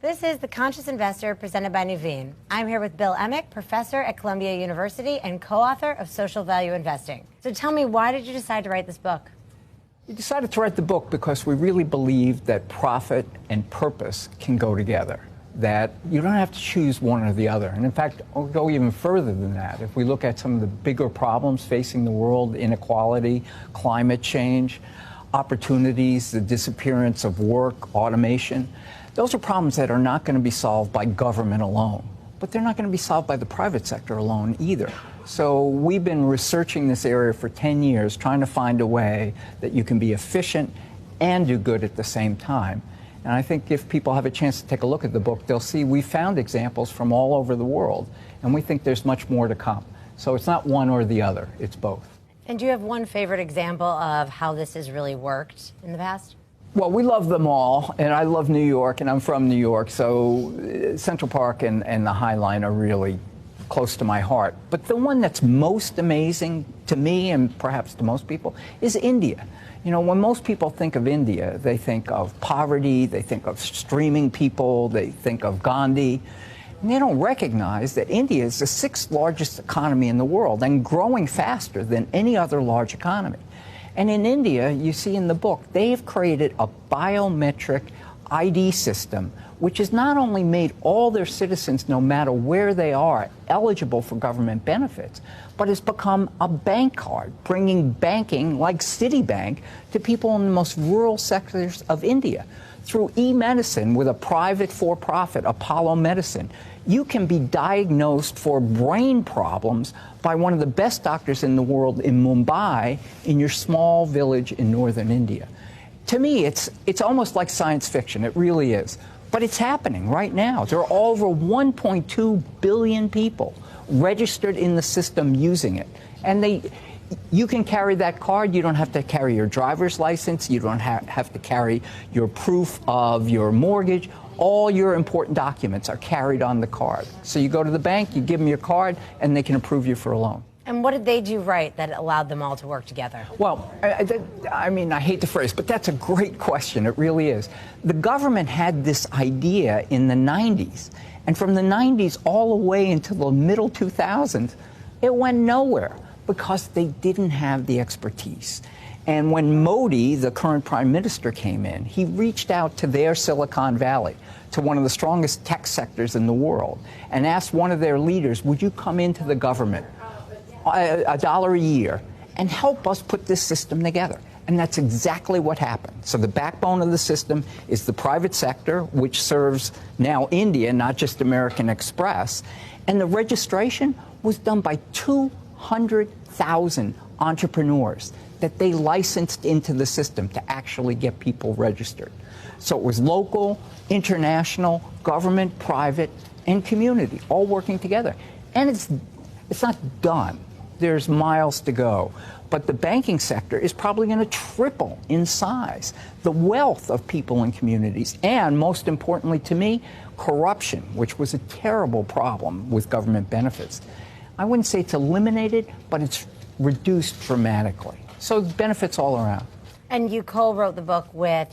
This is The Conscious Investor, presented by Nuveen. I'm here with Bill Emick, professor at Columbia University and co-author of Social Value Investing. So tell me, why did you decide to write this book? We decided to write the book because we really believe that profit and purpose can go together, that you don't have to choose one or the other. And in fact, I'll go even further than that. If we look at some of the bigger problems facing the world, inequality, climate change, opportunities, the disappearance of work, automation, those are problems that are not going to be solved by government alone, but they're not going to be solved by the private sector alone either. So we've been researching this area for 10 years, trying to find a way that you can be efficient and do good at the same time. And I think if people have a chance to take a look at the book, they'll see we found examples from all over the world, and we think there's much more to come. So it's not one or the other, it's both. And do you have one favorite example of how this has really worked in the past? Well, we love them all, and I love New York, and I'm from New York, so Central Park and the High Line are really close to my heart. But the one that's most amazing to me, and perhaps to most people, is India. You know, when most people think of India, they think of poverty, they think of streaming people, they think of Gandhi, and they don't recognize that India is the sixth largest economy in the world and growing faster than any other large economy. And in India, you see in the book, they've created a biometric ID system, which has not only made all their citizens, no matter where they are, eligible for government benefits, but has become a bank card, bringing banking like Citibank to people in the most rural sectors of India. Through e-medicine with a private for-profit, Apollo Medicine, you can be diagnosed for brain problems by one of the best doctors in the world in Mumbai, in your small village in northern India. To me, it's almost like science fiction. It really is. But it's happening right now. There are over 1.2 billion people registered in the system using it. And you can carry that card. You don't have to carry your driver's license. You don't have to carry your proof of your mortgage. All your important documents are carried on the card. So you go to the bank, you give them your card, and they can approve you for a loan. And what did they do right that allowed them all to work together? Well, I mean, I hate the phrase, but that's a great question. It really is. The government had this idea in the 90s. And from the 90s all the way until the middle 2000s, it went nowhere because they didn't have the expertise. And when Modi, the current prime minister, came in, he reached out to their Silicon Valley, to one of the strongest tech sectors in the world, and asked one of their leaders, would you come into the government, $1 a year, and help us put this system together? And that's exactly what happened. So the backbone of the system is the private sector, which serves now India, not just American Express. And the registration was done by 200,000 entrepreneurs that they licensed into the system to actually get people registered. So it was local, international, government, private, and community all working together. And it's not done. There's miles to go. But the banking sector is probably going to triple in size. The wealth of people and communities, and most importantly to me, corruption, which was a terrible problem with government benefits. I wouldn't say it's eliminated, but it's reduced dramatically. So benefits all around. And you co-wrote the book with